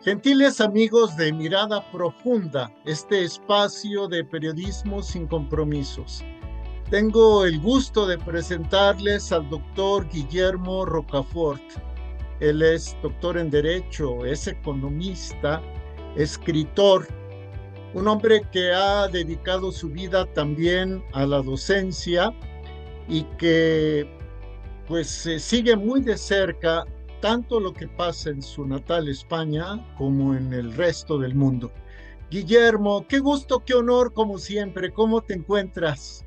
Gentiles amigos de Mirada Profunda, este espacio de periodismo sin compromisos. Tengo el gusto de presentarles al doctor Guillermo Rocafort. Él es doctor en Derecho, es economista, escritor, un hombre que ha dedicado su vida también a la docencia y que pues sigue muy de cerca tanto lo que pasa en su natal España como en el resto del mundo. Guillermo, qué gusto, qué honor, como siempre. ¿Cómo te encuentras?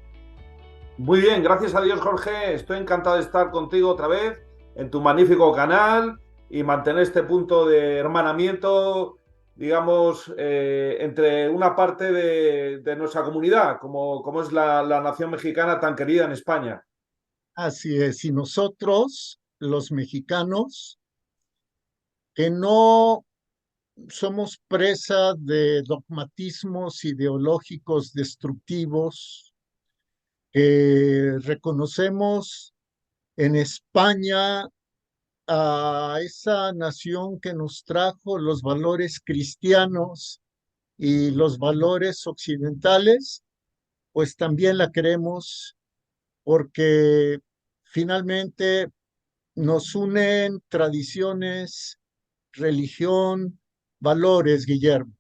Muy bien, gracias a Dios, Jorge. Estoy encantado de estar contigo otra vez en tu magnífico canal y mantener este punto de hermanamiento, digamos, entre una parte de nuestra comunidad, como es la nación mexicana tan querida en España. Así es, y nosotros, los mexicanos, que no somos presa de dogmatismos ideológicos destructivos, que reconocemos en España a esa nación que nos trajo los valores cristianos y los valores occidentales, pues también la queremos porque finalmente nos unen tradiciones, religión, valores, Guillermo.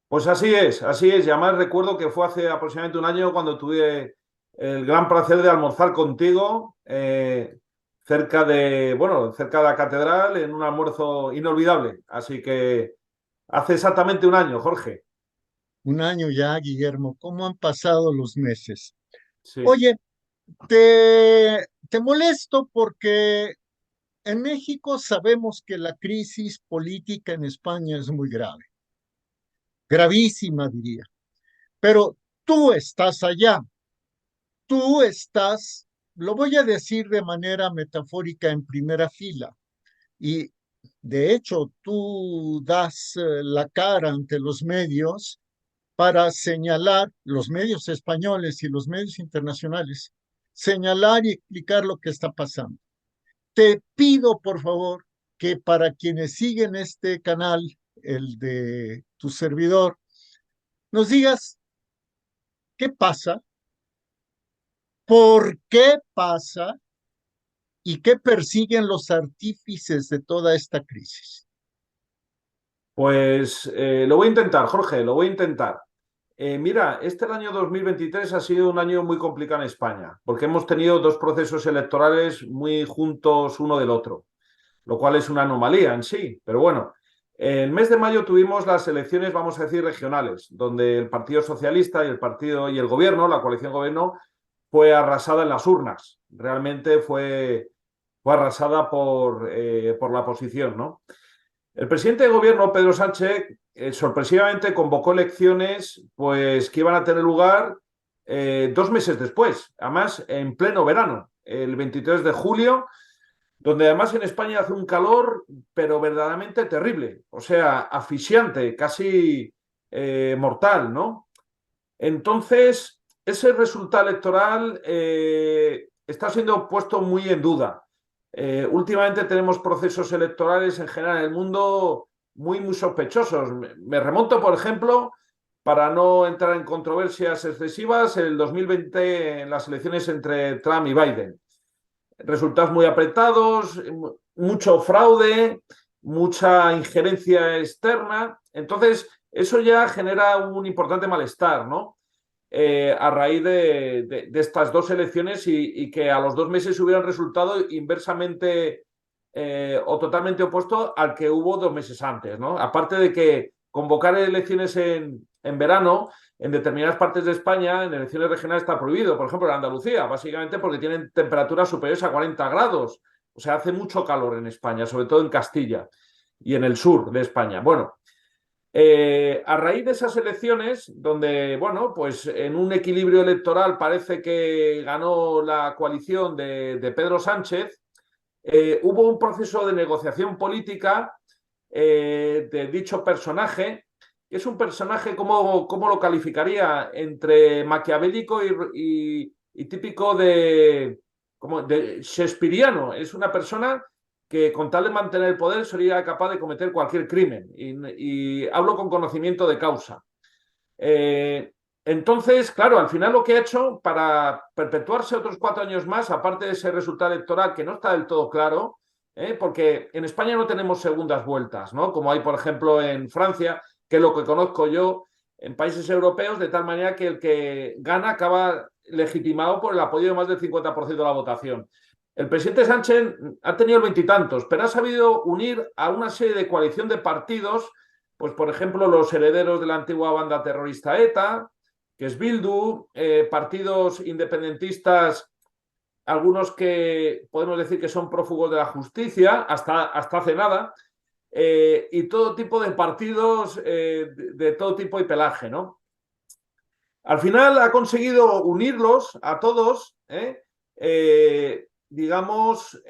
Pues así es, así es. Y además recuerdo que fue hace aproximadamente un año cuando tuve el gran placer de almorzar contigo cerca de la catedral en un almuerzo inolvidable. Así que hace exactamente un año, Jorge. Un año ya, Guillermo, ¿cómo han pasado los meses? Sí. Oye, te molesto porque en México sabemos que la crisis política en España es muy grave, gravísima diría, pero tú estás allá, tú estás, lo voy a decir de manera metafórica, en primera fila y de hecho tú das la cara ante los medios para señalar, los medios españoles y los medios internacionales, señalar y explicar lo que está pasando. Te pido, por favor, que para quienes siguen este canal, el de tu servidor, nos digas qué pasa, por qué pasa y qué persiguen los artífices de toda esta crisis. Pues lo voy a intentar, Jorge, lo voy a intentar. Mira, el año 2023 ha sido un año muy complicado en España, porque hemos tenido dos procesos electorales muy juntos uno del otro, lo cual es una anomalía en sí, pero bueno. El mes de mayo tuvimos las elecciones, vamos a decir, regionales, donde el Partido Socialista y el partido y el gobierno, la coalición gobierno, fue arrasada en las urnas. Realmente fue arrasada por la oposición, ¿no? El presidente de gobierno, Pedro Sánchez, sorpresivamente convocó elecciones pues, que iban a tener lugar 2 meses después, además en pleno verano, el 23 de julio, donde además en España hace un calor, pero verdaderamente terrible, o sea, asfixiante, casi mortal, ¿no? Entonces, ese resultado electoral está siendo puesto muy en duda. Últimamente tenemos procesos electorales en general en el mundo muy sospechosos. Me remonto, por ejemplo, para no entrar en controversias excesivas, el 2020 en las elecciones entre Trump y Biden. Resultados muy apretados, mucho fraude, mucha injerencia externa. Entonces, eso ya genera un importante malestar, ¿no? A raíz de estas dos elecciones y que a los 2 meses hubiera un resultado inversamente o totalmente opuesto al que hubo 2 meses antes, ¿no? Aparte de que convocar elecciones en verano en determinadas partes de España, en elecciones regionales, está prohibido. Por ejemplo, en Andalucía, básicamente porque tienen temperaturas superiores a 40 grados. O sea, hace mucho calor en España, sobre todo en Castilla y en el sur de España. Bueno, a raíz de esas elecciones, donde, bueno, pues en un equilibrio electoral parece que ganó la coalición de Pedro Sánchez, hubo un proceso de negociación política de dicho personaje, que es un personaje, ¿cómo lo calificaría? Entre maquiavélico y típico de shakespeariano. Es una persona que con tal de mantener el poder sería capaz de cometer cualquier crimen. Y hablo con conocimiento de causa. Entonces, claro, al final lo que ha hecho para perpetuarse otros 4 años más, aparte de ese resultado electoral que no está del todo claro, porque en España no tenemos segundas vueltas, ¿no? Como hay, por ejemplo, en Francia, que es lo que conozco yo, en países europeos, de tal manera que el que gana acaba legitimado por el apoyo de más del 50% de la votación. El presidente Sánchez ha tenido el veintitantos, pero ha sabido unir a una serie de coalición de partidos, pues por ejemplo los herederos de la antigua banda terrorista ETA, que es Bildu, partidos independentistas, algunos que podemos decir que son prófugos de la justicia, hasta hace nada, y todo tipo de partidos de todo tipo y pelaje, ¿no? Al final ha conseguido unirlos a todos, digamos,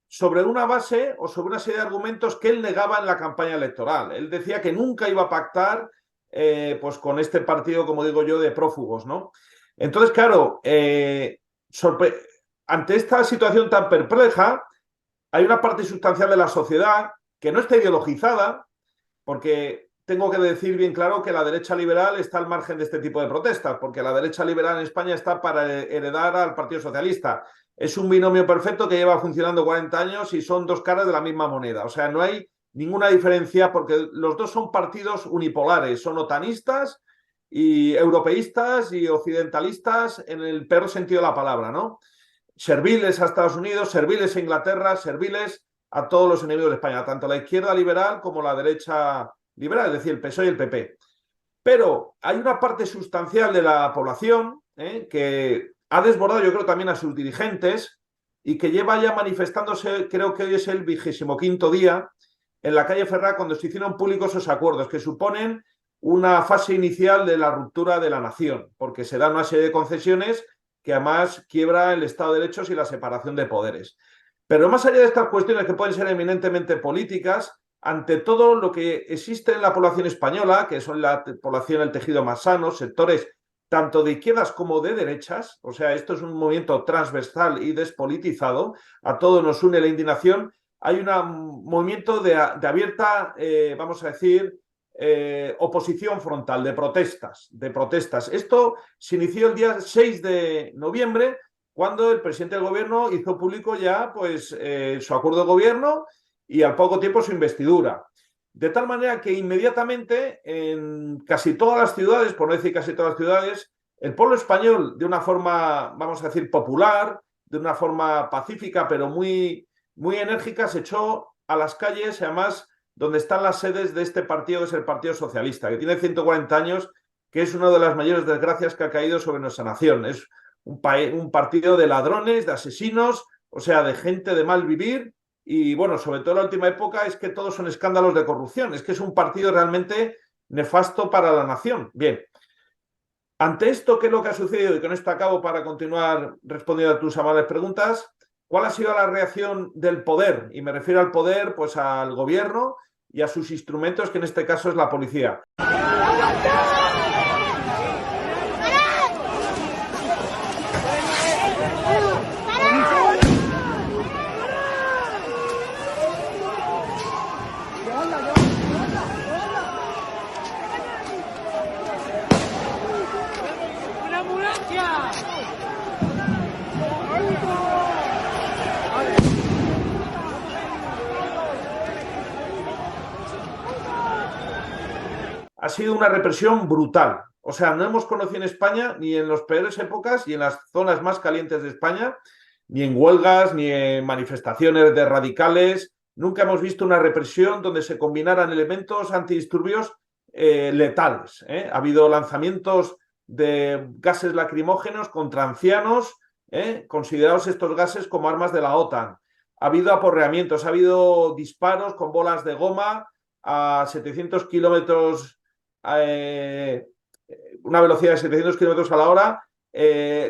sobre una base o sobre una serie de argumentos que él negaba en la campaña electoral. Él decía que nunca iba a pactar pues con este partido, como digo yo, de prófugos, ¿no? Entonces, claro, ante esta situación tan perpleja, hay una parte sustancial de la sociedad que no está ideologizada, porque tengo que decir bien claro que la derecha liberal está al margen de este tipo de protestas, porque la derecha liberal en España está para heredar al Partido Socialista. Es un binomio perfecto que lleva funcionando 40 años y son dos caras de la misma moneda. O sea, no hay ninguna diferencia porque los dos son partidos unipolares, son otanistas y europeístas y occidentalistas en el peor sentido de la palabra, ¿no? Serviles a Estados Unidos, serviles a Inglaterra, serviles a todos los enemigos de España, tanto la izquierda liberal como la derecha liberal, es decir, el PSOE y el PP. Pero hay una parte sustancial de la población que ha desbordado, yo creo, también a sus dirigentes y que lleva ya manifestándose, creo que hoy es el 25º día, en la calle Ferrá, cuando se hicieron públicos esos acuerdos, que suponen una fase inicial de la ruptura de la nación, porque se dan una serie de concesiones que además quiebra el Estado de Derechos y la separación de poderes. Pero más allá de estas cuestiones que pueden ser eminentemente políticas, ante todo lo que existe en la población española, que son la población del tejido más sano, sectores tanto de izquierdas como de derechas, o sea, esto es un movimiento transversal y despolitizado, a todos nos une la indignación, hay un movimiento de abierta, vamos a decir, oposición frontal, de protestas. Esto se inició el día 6 de noviembre, cuando el presidente del gobierno hizo público ya pues, su acuerdo de gobierno y al poco tiempo su investidura. De tal manera que inmediatamente en casi todas las ciudades, por no decir casi todas las ciudades, el pueblo español, de una forma, vamos a decir, popular, de una forma pacífica, pero muy, muy enérgica, se echó a las calles, y además donde están las sedes de este partido, que es el Partido Socialista, que tiene 140 años, que es una de las mayores desgracias que ha caído sobre nuestra nación. Es un partido de ladrones, de asesinos, o sea, de gente de mal vivir. Y bueno, sobre todo en la última época es que todos son escándalos de corrupción. Es que es un partido realmente nefasto para la nación. Bien, ante esto, ¿qué es lo que ha sucedido? Y con esto acabo para continuar respondiendo a tus amables preguntas. ¿Cuál ha sido la reacción del poder? Y me refiero al poder, pues al gobierno y a sus instrumentos, que en este caso es la policía. Ha sido una represión brutal. O sea, no hemos conocido en España, ni en las peores épocas y en las zonas más calientes de España, ni en huelgas, ni en manifestaciones de radicales. Nunca hemos visto una represión donde se combinaran elementos antidisturbios letales. Ha habido lanzamientos de gases lacrimógenos contra ancianos, considerados estos gases como armas de la OTAN. Ha habido aporreamientos, ha habido disparos con bolas de goma a 700 kilómetros, una velocidad de 700 kilómetros a la hora,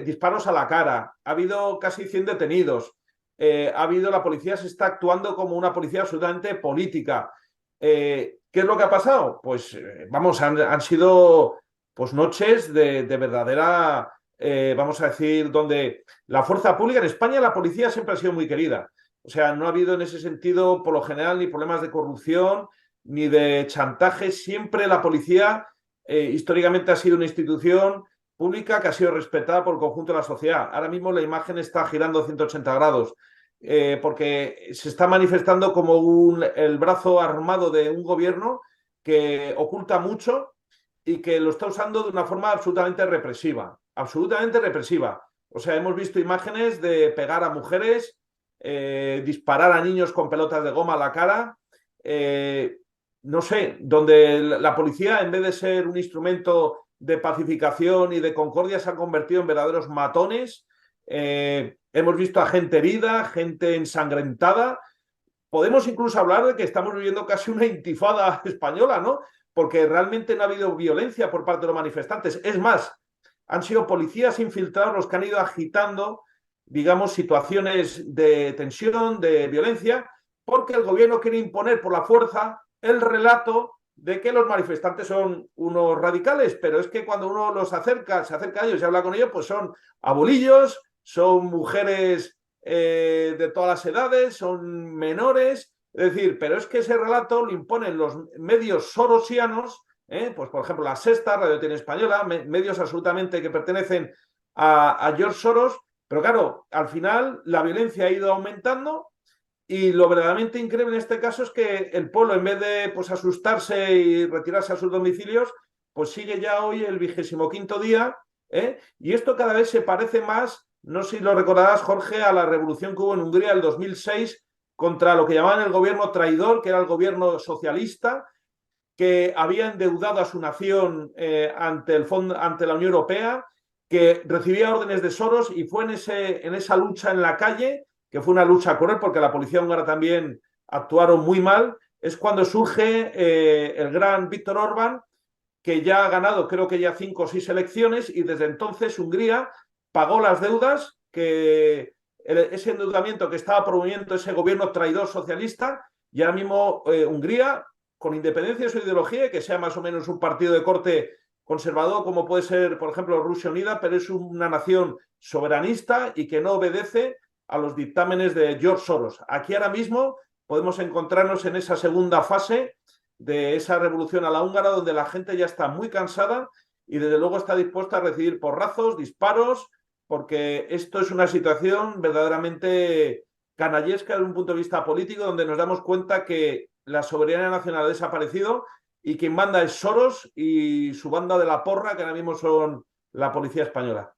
disparos a la cara, ha habido casi 100 detenidos, la policía se está actuando como una policía absolutamente política. ¿Qué es lo que ha pasado? Pues vamos, han sido pues noches de vamos a decir, donde la fuerza pública en España, la policía siempre ha sido muy querida. O O sea, no ha habido en ese sentido, por lo general, ni problemas de corrupción, ni de chantaje. Siempre la policía históricamente ha sido una institución pública que ha sido respetada por el conjunto de la sociedad. Ahora mismo la imagen está girando 180 grados porque se está manifestando como el brazo armado de un gobierno que oculta mucho y que lo está usando de una forma absolutamente represiva, absolutamente represiva. O sea, hemos visto imágenes de pegar a mujeres, disparar a niños con pelotas de goma a la cara, no sé, donde la policía, en vez de ser un instrumento de pacificación y de concordia, se ha convertido en verdaderos matones. Hemos visto a gente herida, gente ensangrentada. Podemos incluso hablar de que estamos viviendo casi una intifada española, ¿no? Porque realmente no ha habido violencia por parte de los manifestantes. Es más, han sido policías infiltrados los que han ido agitando, digamos, situaciones de tensión, de violencia, porque el gobierno quiere imponer por la fuerza el relato de que los manifestantes son unos radicales, pero es que cuando uno se acerca a ellos y habla con ellos, pues son abuelillos, son mujeres de todas las edades, son menores, es decir, pero es que ese relato lo imponen los medios sorosianos, pues por ejemplo la Sexta, Radio Tele Española, medios absolutamente que pertenecen a George Soros, pero claro, al final la violencia ha ido aumentando y lo verdaderamente increíble en este caso es que el pueblo, en vez de pues, asustarse y retirarse a sus domicilios, pues sigue ya hoy el 25º día, y esto cada vez se parece más, no sé si lo recordarás, Jorge, a la revolución que hubo en Hungría el 2006 contra lo que llamaban el gobierno traidor, que era el gobierno socialista, que había endeudado a su nación ante la Unión Europea, que recibía órdenes de Soros y fue en esa lucha en la calle, que fue una lucha cruel porque la policía húngara también actuaron muy mal, es cuando surge el gran Víctor Orbán, que ya ha ganado creo que ya 5 o 6 elecciones y desde entonces Hungría pagó las deudas que ese endeudamiento que estaba promoviendo ese gobierno traidor socialista y ahora mismo Hungría, con independencia de su ideología y que sea más o menos un partido de corte conservador como puede ser, por ejemplo, Rusia Unida, pero es una nación soberanista y que no obedece a los dictámenes de George Soros. Aquí ahora mismo podemos encontrarnos en esa segunda fase de esa revolución a la húngara, donde la gente ya está muy cansada y desde luego está dispuesta a recibir porrazos, disparos, porque esto es una situación verdaderamente canallesca desde un punto de vista político, donde nos damos cuenta que la soberanía nacional ha desaparecido y quien manda es Soros y su banda de la porra, que ahora mismo son la policía española.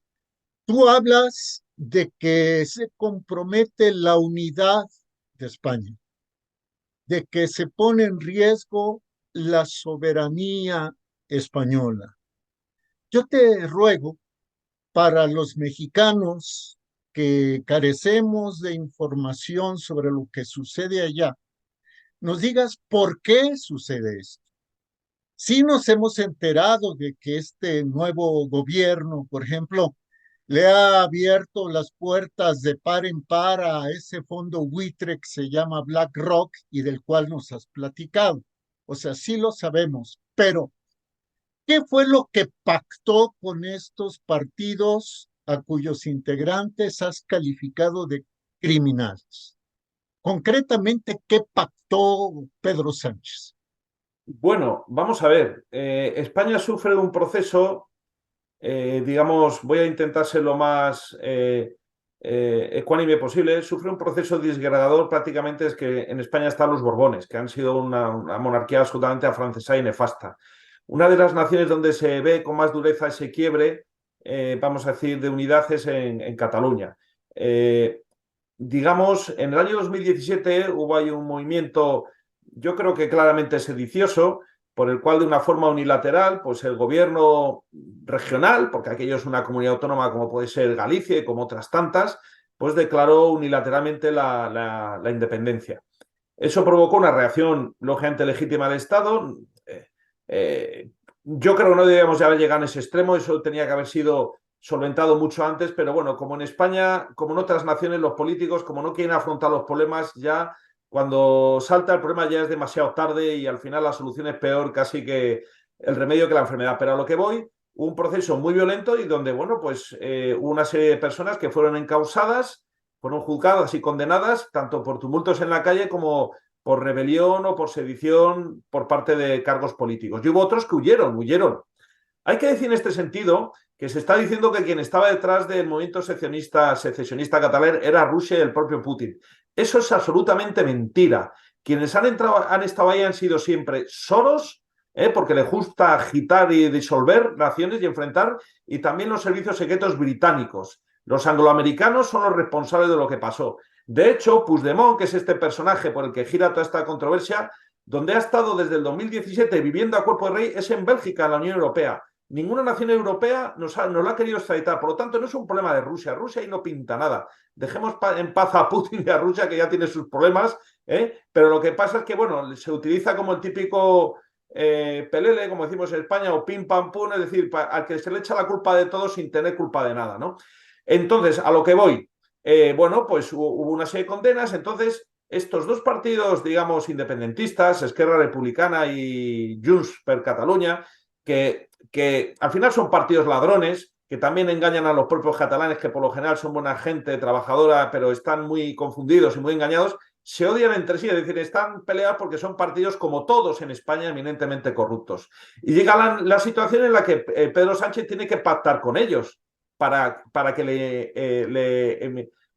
Tú hablas de que se compromete la unidad de España, de que se pone en riesgo la soberanía española. Yo te ruego, para los mexicanos que carecemos de información sobre lo que sucede allá, nos digas por qué sucede esto. Sí nos hemos enterado de que este nuevo gobierno, por ejemplo, le ha abierto las puertas de par en par a ese fondo buitre que se llama BlackRock y del cual nos has platicado. O sea, sí lo sabemos, pero ¿qué fue lo que pactó con estos partidos a cuyos integrantes has calificado de criminales? Concretamente, ¿qué pactó Pedro Sánchez? Bueno, vamos a ver. España sufre un proceso, digamos, voy a intentar ser lo más ecuánime posible, sufre un proceso disgregador prácticamente es que en España están los Borbones, que han sido una monarquía absolutamente afrancesada y nefasta. Una de las naciones donde se ve con más dureza ese quiebre, vamos a decir, de unidad es en Cataluña. Digamos, en el año 2017 hubo ahí un movimiento, yo creo que claramente sedicioso, por el cual de una forma unilateral, pues el gobierno regional, porque aquello es una comunidad autónoma como puede ser Galicia y como otras tantas, pues declaró unilateralmente la independencia. Eso provocó una reacción lógicamente legítima del Estado. Eh, yo creo que no debíamos haber llegado a ese extremo, eso tenía que haber sido solventado mucho antes, pero bueno, como en España, como en otras naciones, los políticos, como no quieren afrontar los problemas, ya cuando salta el problema ya es demasiado tarde y al final la solución es peor casi que el remedio que la enfermedad. Pero a lo que voy, un proceso muy violento y donde, bueno, pues hubo una serie de personas que fueron encausadas fueron juzgadas y condenadas tanto por tumultos en la calle como por rebelión o por sedición por parte de cargos políticos. Y hubo otros que huyeron. Hay que decir en este sentido que se está diciendo que quien estaba detrás del movimiento secesionista catalán era Rusia y el propio Putin. Eso es absolutamente mentira. Quienes han estado ahí han sido siempre Soros, porque le gusta agitar y disolver naciones y enfrentar, y también los servicios secretos británicos. Los angloamericanos son los responsables de lo que pasó. De hecho, Puigdemont, que es este personaje por el que gira toda esta controversia, donde ha estado desde el 2017 viviendo a cuerpo de rey, es en Bélgica, en la Unión Europea. Ninguna nación europea nos lo ha querido extraditar. Por lo tanto, no es un problema de Rusia. Rusia ahí no pinta nada. Dejemos en paz a Putin y a Rusia, que ya tiene sus problemas. Pero lo que pasa es que, bueno, se utiliza como el típico pelele, como decimos en España, o pim pam pum, es decir, al que se le echa la culpa de todo sin tener culpa de nada, ¿no? Entonces, a lo que voy, bueno, pues hubo una serie de condenas. Entonces, estos dos partidos, digamos, independentistas, Esquerra Republicana y Junts per Catalunya, que al final son partidos ladrones, que también engañan a los propios catalanes, que por lo general son buena gente, trabajadora, pero están muy confundidos y muy engañados, se odian entre sí, es decir, están peleados porque son partidos como todos en España eminentemente corruptos. Y llega la situación en la que Pedro Sánchez tiene que pactar con ellos para que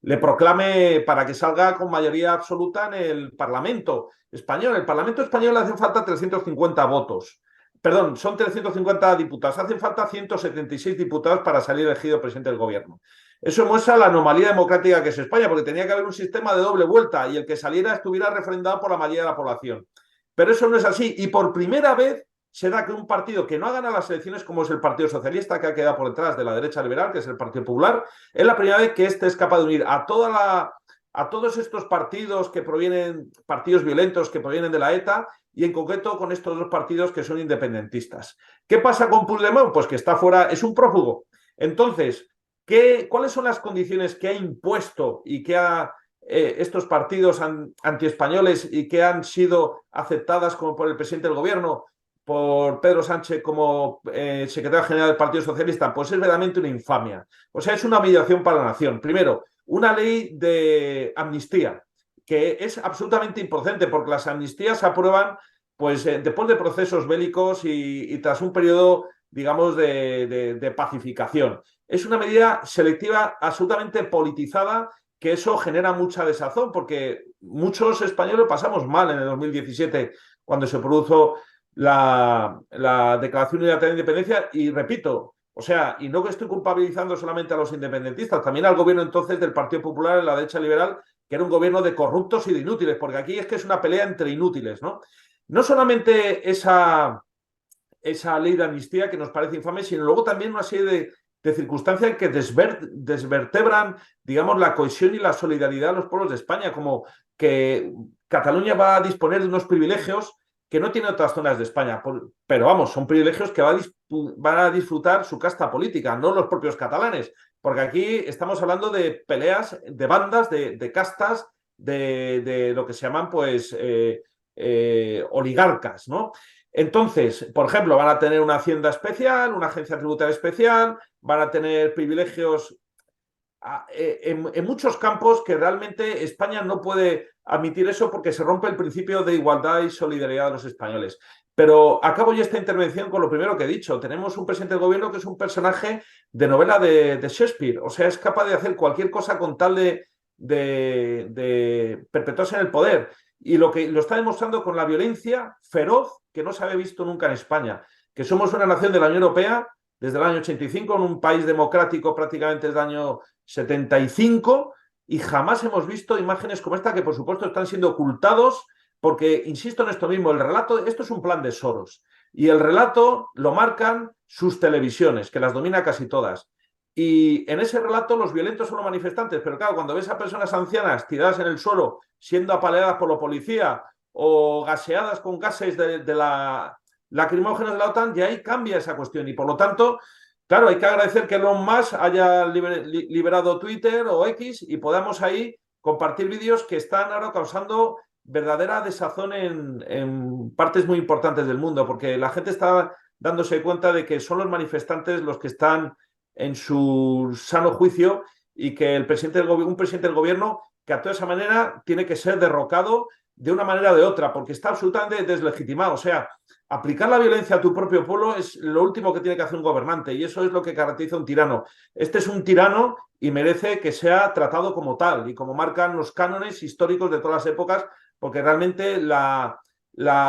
le proclame, para que salga con mayoría absoluta en el Parlamento español. El Parlamento español le hacen falta 350 votos. Perdón, son 350 diputados. Hacen falta 176 diputados para salir elegido presidente del gobierno. Eso muestra la anomalía democrática que es España, porque tenía que haber un sistema de doble vuelta y el que saliera estuviera refrendado por la mayoría de la población. Pero eso no es así. Y por primera vez se da que un partido que no ha ganado las elecciones, como es el Partido Socialista, que ha quedado por detrás de la derecha liberal, que es el Partido Popular, es la primera vez que este es capaz de unir a todos estos partidos que provienen, partidos violentos que provienen de la ETA, y en concreto con estos dos partidos que son independentistas. ¿Qué pasa con Puigdemont? Pues que está fuera, es un prófugo. Entonces, ¿cuáles son las condiciones que ha impuesto y que estos partidos antiespañoles y que han sido aceptadas como por el presidente del gobierno, por Pedro Sánchez como secretario general del Partido Socialista? Pues es verdaderamente una infamia. O sea, es una humillación para la nación. Primero, una ley de amnistía, que es absolutamente improcedente, porque las amnistías se aprueban pues, después de procesos bélicos y tras un periodo, digamos, de pacificación. Es una medida selectiva absolutamente politizada, que eso genera mucha desazón, porque muchos españoles pasamos mal en el 2017, cuando se produjo la Declaración Unilateral de Independencia, y repito, o sea, y no que estoy culpabilizando solamente a los independentistas, también al gobierno entonces del Partido Popular, en la derecha liberal, que era un gobierno de corruptos y de inútiles, porque aquí es que es una pelea entre inútiles, ¿no? No solamente esa ley de amnistía que nos parece infame, sino luego también una serie de circunstancias que desvertebran, digamos, la cohesión y la solidaridad de los pueblos de España, como que Cataluña va a disponer de unos privilegios que no tiene otras zonas de España, pero vamos, son privilegios que van a disfrutar su casta política, no los propios catalanes, porque aquí estamos hablando de peleas, de bandas, de castas, de lo que se llaman, pues, oligarcas, ¿no? Entonces, por ejemplo, van a tener una hacienda especial, una agencia tributaria especial, van a tener privilegios en muchos campos que realmente España no puede admitir eso, porque se rompe el principio de igualdad y solidaridad de los españoles. Pero acabo ya esta intervención con lo primero que he dicho. Tenemos un presidente del gobierno que es un personaje de novela de Shakespeare. O sea, es capaz de hacer cualquier cosa con tal de perpetuarse en el poder. Y lo está demostrando con la violencia feroz que no se había visto nunca en España. Que somos una nación de la Unión Europea desde el año 85, en un país democrático prácticamente desde el año 75, y jamás hemos visto imágenes como esta, que por supuesto están siendo ocultados, porque, insisto en esto mismo, el relato, esto es un plan de Soros, y el relato lo marcan sus televisiones, que las domina casi todas. Y en ese relato los violentos son los manifestantes, pero claro, cuando ves a personas ancianas tiradas en el suelo, siendo apaleadas por la policía o gaseadas con gases de la lacrimógenos de la OTAN, y ahí cambia esa cuestión. Y por lo tanto, claro, hay que agradecer que Elon Musk haya liberado Twitter o X y podamos ahí compartir vídeos que están ahora causando verdadera desazón en partes muy importantes del mundo, porque la gente está dándose cuenta de que son los manifestantes los que están en su sano juicio y que un presidente del gobierno que actúe de esa manera tiene que ser derrocado de una manera o de otra, porque está absolutamente deslegitimado. O sea, aplicar la violencia a tu propio pueblo es lo último que tiene que hacer un gobernante, y eso es lo que caracteriza a un tirano. Este es un tirano y merece que sea tratado como tal, y como marcan los cánones históricos de todas las épocas, porque realmente la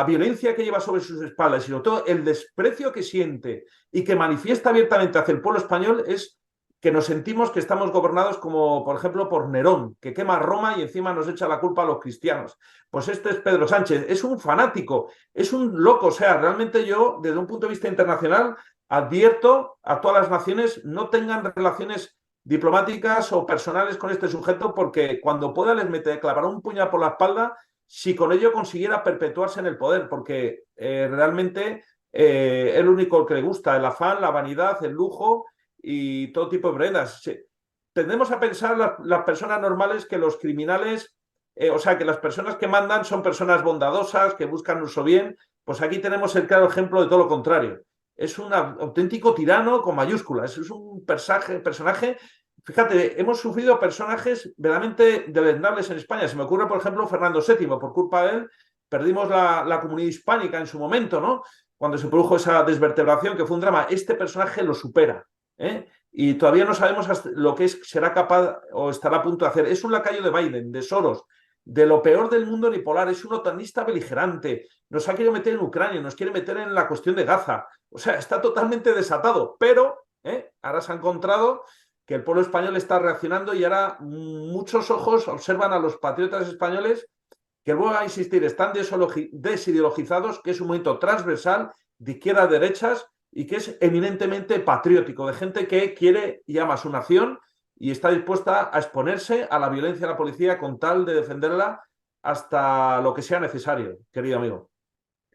violencia que lleva sobre sus espaldas y sobre todo el desprecio que siente y que manifiesta abiertamente hacia el pueblo español es que nos sentimos que estamos gobernados como, por ejemplo, por Nerón, que quema Roma y encima nos echa la culpa a los cristianos. Pues este es Pedro Sánchez, es un fanático, es un loco. O sea, realmente yo, desde un punto de vista internacional, advierto a todas las naciones no tengan relaciones diplomáticas o personales con este sujeto, porque cuando pueda les clavará un puñal por la espalda si con ello consiguiera perpetuarse en el poder, porque realmente es lo único que le gusta, el afán, la vanidad, el lujo y todo tipo de prendas. Sí. Tendemos a pensar las personas normales que los criminales, o sea, que las personas que mandan son personas bondadosas, que buscan nuestro bien. Pues aquí tenemos el claro ejemplo de todo lo contrario. Es un auténtico tirano con mayúsculas, es un personaje. Fíjate, hemos sufrido personajes verdaderamente deleznables en España. Se me ocurre, por ejemplo, Fernando VII. Por culpa de él, perdimos la comunidad hispánica en su momento, ¿no? Cuando se produjo esa desvertebración, que fue un drama. Este personaje lo supera, ¿eh? Y todavía no sabemos lo que será capaz o estará a punto de hacer. Es un lacayo de Biden, de Soros, de lo peor del mundo unipolar. Es un otanista beligerante. Nos ha querido meter en Ucrania, nos quiere meter en la cuestión de Gaza. O sea, está totalmente desatado. Pero ahora se ha encontrado que el pueblo español está reaccionando, y ahora muchos ojos observan a los patriotas españoles, que vuelvo a insistir, están desideologizados, que es un movimiento transversal de izquierda a derechas y que es eminentemente patriótico, de gente que quiere y ama a su nación y está dispuesta a exponerse a la violencia de la policía con tal de defenderla hasta lo que sea necesario, querido amigo.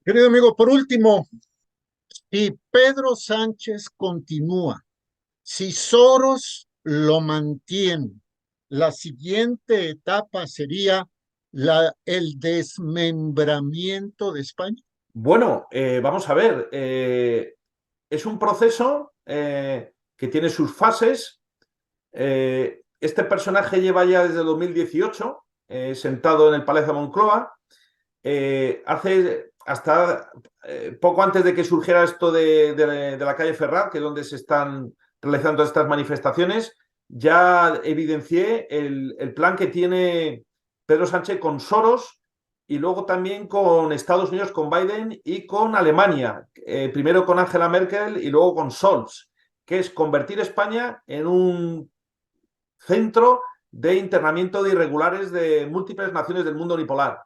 Querido amigo, por último, si Pedro Sánchez continúa, si Soros lo mantiene, la siguiente etapa sería el desmembramiento de España. Bueno, vamos a ver. Es un proceso que tiene sus fases. Este personaje lleva ya desde 2018 sentado en el Palacio de Moncloa. Hace hasta poco antes de que surgiera esto de la calle Ferrat, que es donde se están realizando estas manifestaciones, ya evidencié el plan que tiene Pedro Sánchez con Soros, y luego también con Estados Unidos, con Biden, y con Alemania, primero con Angela Merkel y luego con Scholz, que es convertir España en un centro de internamiento de irregulares de múltiples naciones del mundo unipolar,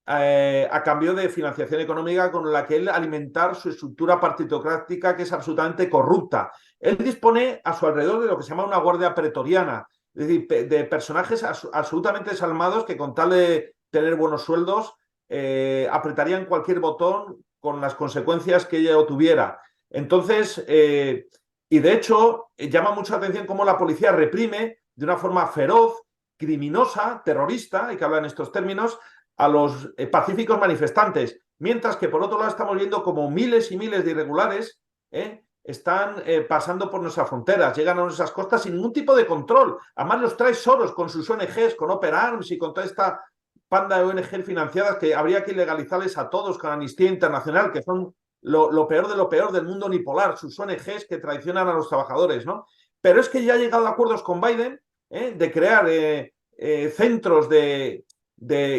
a cambio de financiación económica con la que él alimentar su estructura partitocrática, que es absolutamente corrupta. Él dispone a su alrededor de lo que se llama una guardia pretoriana, es decir, de personajes absolutamente desalmados que, con tal de tener buenos sueldos, apretarían cualquier botón con las consecuencias que ello tuviera. Entonces, y de hecho, llama mucho la atención cómo la policía reprime de una forma feroz, criminosa, terrorista, hay que hablar en estos términos, a los pacíficos manifestantes, mientras que por otro lado estamos viendo como miles y miles de irregulares están pasando por nuestras fronteras, llegan a nuestras costas sin ningún tipo de control. Además los trae Soros con sus ONGs, con Open Arms y con toda esta panda de ONGs financiadas que habría que ilegalizarles a todos con Amnistía Internacional, que son lo peor de lo peor del mundo unipolar, sus ONGs que traicionan a los trabajadores, ¿no? Pero es que ya ha llegado a acuerdos con Biden de crear centros de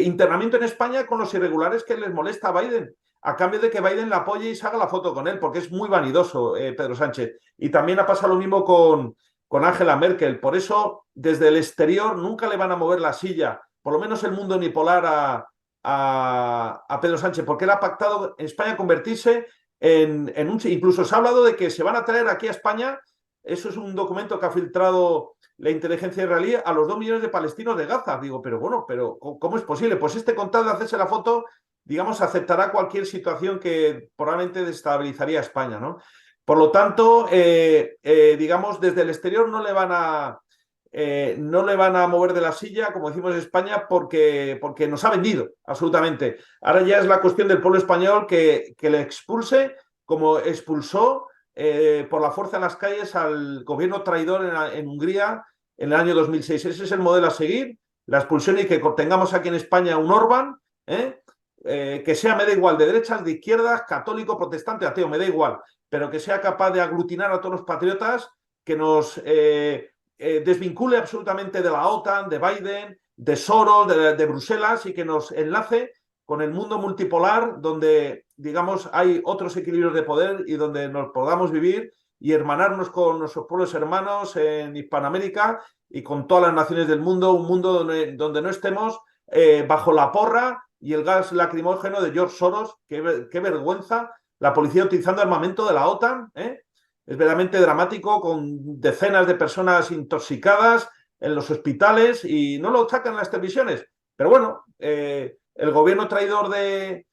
internamiento en España con los irregulares que les molesta a Biden, a cambio de que Biden la apoye y se haga la foto con él, porque es muy vanidoso Pedro Sánchez. Y también ha pasado lo mismo con Angela Merkel. Por eso, desde el exterior nunca le van a mover la silla, por lo menos el mundo unipolar, a Pedro Sánchez, porque él ha pactado en España convertirse en un... Incluso se ha hablado de que se van a traer aquí a España, eso es un documento que ha filtrado la inteligencia israelí, a los 2 millones de palestinos de Gaza. Digo, pero bueno, pero ¿cómo es posible? Pues con tal de hacerse la foto, digamos, aceptará cualquier situación que probablemente destabilizaría a España, ¿no? Por lo tanto, digamos, desde el exterior no le van a mover de la silla, como decimos en España, porque nos ha vendido, absolutamente. Ahora ya es la cuestión del pueblo español que le expulse, como expulsó por la fuerza en las calles al gobierno traidor en Hungría, en el año 2006. Ese es el modelo a seguir, la expulsión y que tengamos aquí en España un Orbán, que sea, me da igual, de derechas, de izquierdas, católico, protestante, ateo, me da igual, pero que sea capaz de aglutinar a todos los patriotas, que nos desvincule absolutamente de la OTAN, de Biden, de Soros, de Bruselas y que nos enlace con el mundo multipolar donde, digamos, hay otros equilibrios de poder y donde nos podamos vivir y hermanarnos con nuestros pueblos hermanos en Hispanoamérica y con todas las naciones del mundo, un mundo donde no estemos bajo la porra y el gas lacrimógeno de George Soros. Qué vergüenza la policía utilizando armamento de la OTAN. Es verdaderamente dramático, con decenas de personas intoxicadas en los hospitales y no lo sacan en las televisiones. Pero bueno, el gobierno traidor de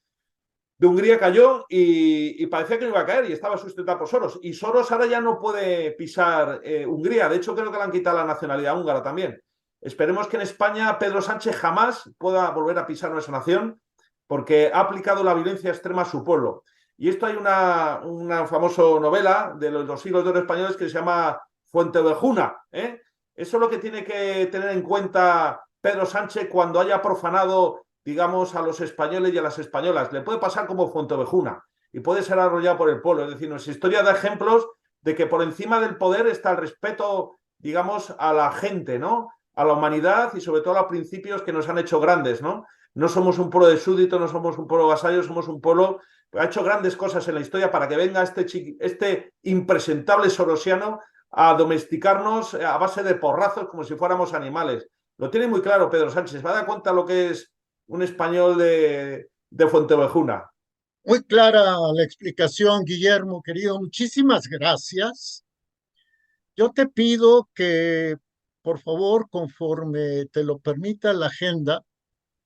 Hungría cayó y parecía que no iba a caer y estaba sustentado por Soros. Y Soros ahora ya no puede pisar Hungría. De hecho, creo que le han quitado la nacionalidad húngara también. Esperemos que en España Pedro Sánchez jamás pueda volver a pisar nuestra nación porque ha aplicado la violencia extrema a su pueblo. Y esto hay una famosa novela de los siglos de oro españoles que se llama Fuentevejuna. Eso es lo que tiene que tener en cuenta Pedro Sánchez cuando haya profanado, digamos, a los españoles y a las españolas. Le puede pasar como Fuentevejuna y puede ser arrollado por el pueblo. Es decir, nuestra historia da ejemplos de que por encima del poder está el respeto, digamos, a la gente, ¿no? A la humanidad y sobre todo a los principios que nos han hecho grandes, ¿no? No somos un pueblo de súbditos, no somos un pueblo vasallo, somos un pueblo que ha hecho grandes cosas en la historia para que venga este impresentable sorosiano a domesticarnos a base de porrazos como si fuéramos animales. Lo tiene muy claro Pedro Sánchez. ¿Va a dar cuenta lo que es un español de Fuentevejuna? Muy clara la explicación, Guillermo, querido. Muchísimas gracias. Yo te pido que, por favor, conforme te lo permita la agenda,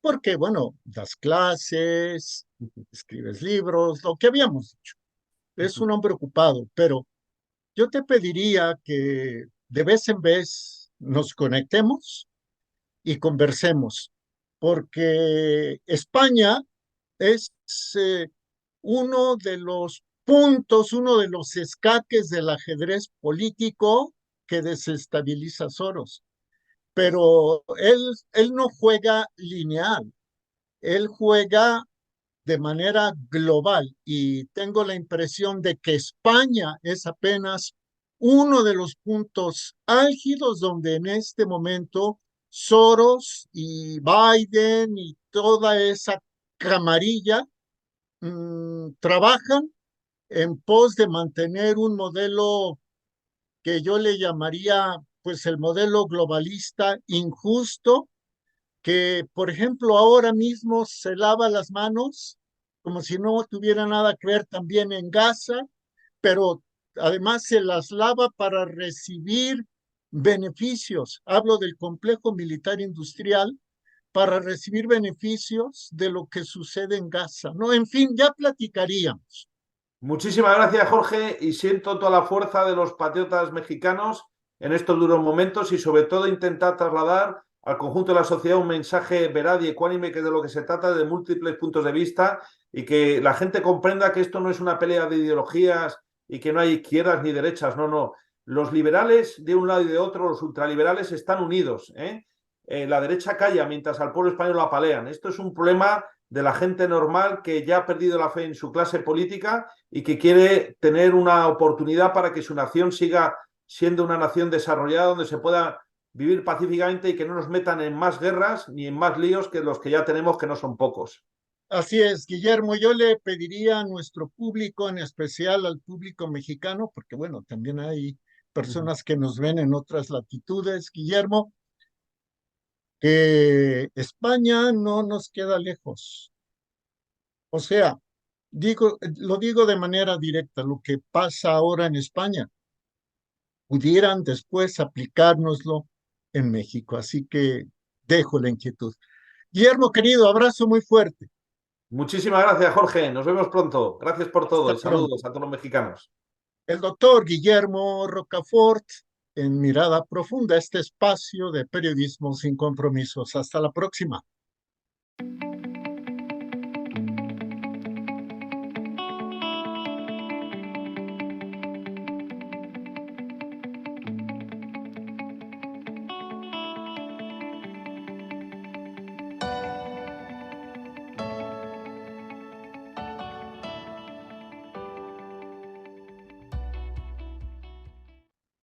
porque, bueno, das clases, escribes libros, lo que habíamos dicho. Es un hombre ocupado, pero yo te pediría que de vez en vez nos conectemos y conversemos, porque España es eh, uno de los puntos, uno de los escaques del ajedrez político que desestabiliza a Soros. Pero él no juega lineal, él juega de manera global y tengo la impresión de que España es apenas uno de los puntos álgidos donde en este momento Soros y Biden y toda esa camarilla trabajan en pos de mantener un modelo que yo le llamaría pues el modelo globalista injusto, que por ejemplo ahora mismo se lava las manos como si no tuviera nada que ver también en Gaza, pero además se las lava para recibir beneficios. Hablo del complejo militar industrial para recibir beneficios de lo que sucede en Gaza, ¿no? En fin, ya platicaríamos. Muchísimas gracias, Jorge, y siento toda la fuerza de los patriotas mexicanos en estos duros momentos y sobre todo intentar trasladar al conjunto de la sociedad un mensaje veraz y ecuánime, que es de lo que se trata, de múltiples puntos de vista y que la gente comprenda que esto no es una pelea de ideologías y que no hay izquierdas ni derechas, no, no. Los liberales de un lado y de otro, los ultraliberales, están unidos. La derecha calla mientras al pueblo español lo apalean. Esto es un problema de la gente normal que ya ha perdido la fe en su clase política y que quiere tener una oportunidad para que su nación siga siendo una nación desarrollada donde se pueda vivir pacíficamente y que no nos metan en más guerras ni en más líos que los que ya tenemos, que no son pocos. Así es, Guillermo, yo le pediría a nuestro público, en especial al público mexicano, porque bueno, también hay personas que nos ven en otras latitudes, Guillermo, que España no nos queda lejos. O sea, lo digo de manera directa, lo que pasa ahora en España, pudieran después aplicárnoslo en México. Así que dejo la inquietud. Guillermo, querido, abrazo muy fuerte. Muchísimas gracias, Jorge. Nos vemos pronto. Gracias por todo Hasta y saludos pronto. a todos los mexicanos. El doctor Guillermo Rocafort en Mirada Profunda, este espacio de periodismo sin compromisos. Hasta la próxima.